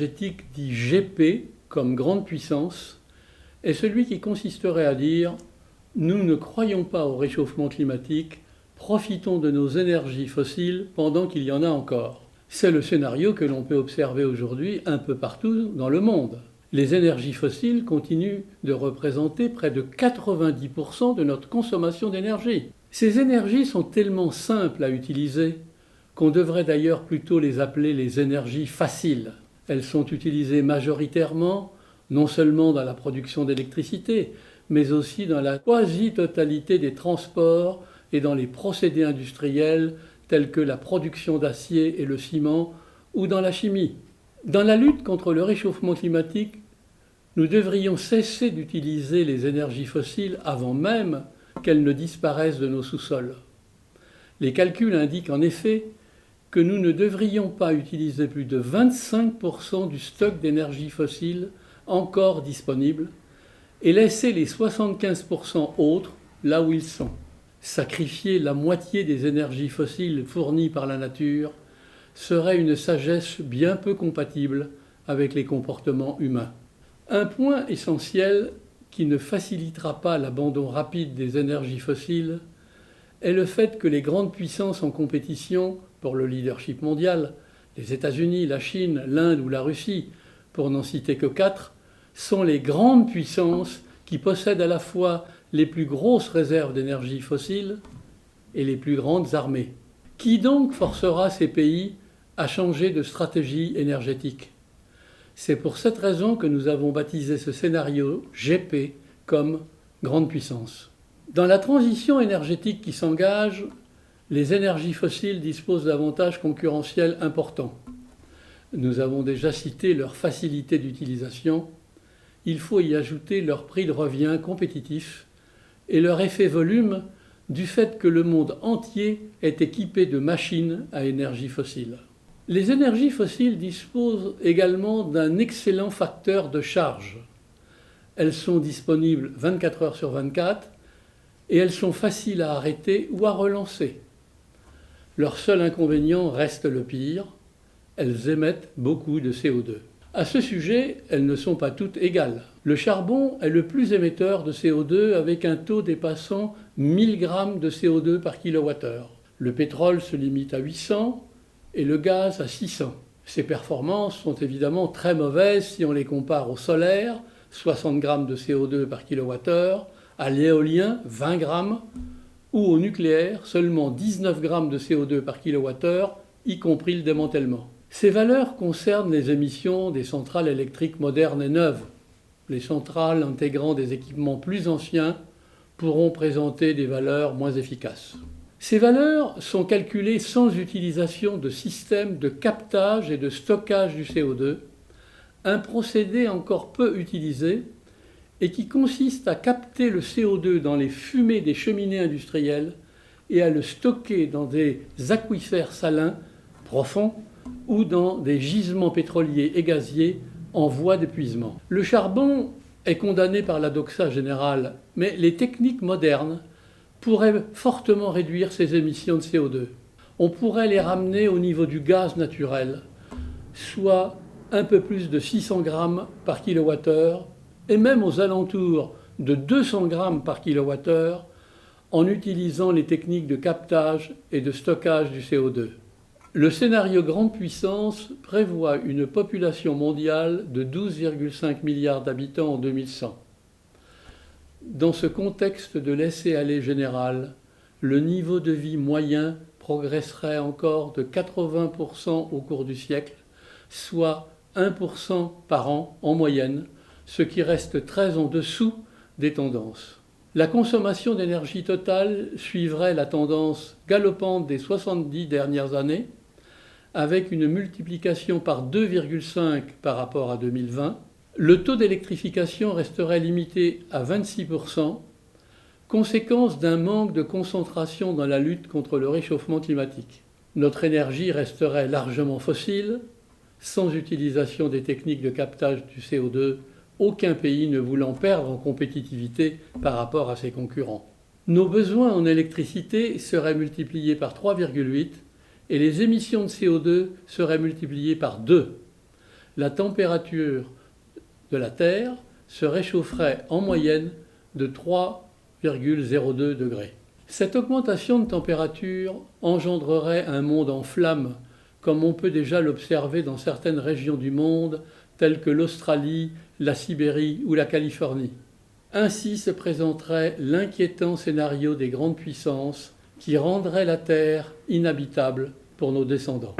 énergétique dit GP, comme grande puissance, est celui qui consisterait à dire « Nous ne croyons pas au réchauffement climatique, profitons de nos énergies fossiles pendant qu'il y en a encore ». C'est le scénario que l'on peut observer aujourd'hui un peu partout dans le monde. Les énergies fossiles continuent de représenter près de 90% de notre consommation d'énergie. Ces énergies sont tellement simples à utiliser qu'on devrait d'ailleurs plutôt les appeler les énergies faciles. Elles sont utilisées majoritairement, non seulement dans la production d'électricité, mais aussi dans la quasi-totalité des transports et dans les procédés industriels tels que la production d'acier et le ciment ou dans la chimie. Dans la lutte contre le réchauffement climatique, nous devrions cesser d'utiliser les énergies fossiles avant même qu'elles ne disparaissent de nos sous-sols. Les calculs indiquent en effet que nous ne devrions pas utiliser plus de 25% du stock d'énergie fossile encore disponible et laisser les 75% autres là où ils sont. Sacrifier la moitié des énergies fossiles fournies par la nature serait une sagesse bien peu compatible avec les comportements humains. Un point essentiel qui ne facilitera pas l'abandon rapide des énergies fossiles est le fait que les grandes puissances en compétition pour le leadership mondial, les États-Unis, la Chine, l'Inde ou la Russie, pour n'en citer que 4, sont les grandes puissances qui possèdent à la fois les plus grosses réserves d'énergie fossile et les plus grandes armées. Qui donc forcera ces pays à changer de stratégie énergétique ? C'est pour cette raison que nous avons baptisé ce scénario GP comme grande puissance. Dans la transition énergétique qui s'engage, les énergies fossiles disposent d'avantages concurrentiels importants. Nous avons déjà cité leur facilité d'utilisation. Il faut y ajouter leur prix de revient compétitif et leur effet volume du fait que le monde entier est équipé de machines à énergie fossile. Les énergies fossiles disposent également d'un excellent facteur de charge. Elles sont disponibles 24 heures sur 24 et elles sont faciles à arrêter ou à relancer. Leur seul inconvénient reste le pire, elles émettent beaucoup de CO2. À ce sujet, elles ne sont pas toutes égales. Le charbon est le plus émetteur de CO2 avec un taux dépassant 1000 grammes de CO2 par kilowattheure. Le pétrole se limite à 800 et le gaz à 600. Ces performances sont évidemment très mauvaises si on les compare au solaire, 60 grammes de CO2 par kilowattheure, à l'éolien, 20 grammes, ou au nucléaire, seulement 19 grammes de CO2 par kilowattheure, y compris le démantèlement. Ces valeurs concernent les émissions des centrales électriques modernes et neuves. Les centrales intégrant des équipements plus anciens pourront présenter des valeurs moins efficaces. Ces valeurs sont calculées sans utilisation de systèmes de captage et de stockage du CO2, un procédé encore peu utilisé et qui consiste à capter le CO2 dans les fumées des cheminées industrielles et à le stocker dans des aquifères salins profonds ou dans des gisements pétroliers et gaziers en voie d'épuisement. Le charbon est condamné par la doxa générale, mais les techniques modernes pourraient fortement réduire ces émissions de CO2. On pourrait les ramener au niveau du gaz naturel, soit un peu plus de 600 grammes par kilowattheure, et même aux alentours de 200 grammes par kilowattheure, en utilisant les techniques de captage et de stockage du CO2. Le scénario grande puissance prévoit une population mondiale de 12,5 milliards d'habitants en 2100. Dans ce contexte de laisser-aller général, le niveau de vie moyen progresserait encore de 80% au cours du siècle, soit 1% par an en moyenne, ce qui reste très en dessous des tendances. La consommation d'énergie totale suivrait la tendance galopante des 70 dernières années, avec une multiplication par 2,5 par rapport à 2020. Le taux d'électrification resterait limité à 26%, conséquence d'un manque de concentration dans la lutte contre le réchauffement climatique. Notre énergie resterait largement fossile, sans utilisation des techniques de captage du CO2, aucun pays ne voulant perdre en compétitivité par rapport à ses concurrents. Nos besoins en électricité seraient multipliés par 3,8 et les émissions de CO2 seraient multipliées par 2. la température de la Terre se réchaufferait en moyenne de 3,02 degrés. Cette augmentation de température engendrerait un monde en flammes, comme on peut déjà l'observer dans certaines régions du monde, telles que l'Australie, la Sibérie ou la Californie. Ainsi se présenterait l'inquiétant scénario des grandes puissances qui rendrait la Terre inhabitable pour nos descendants.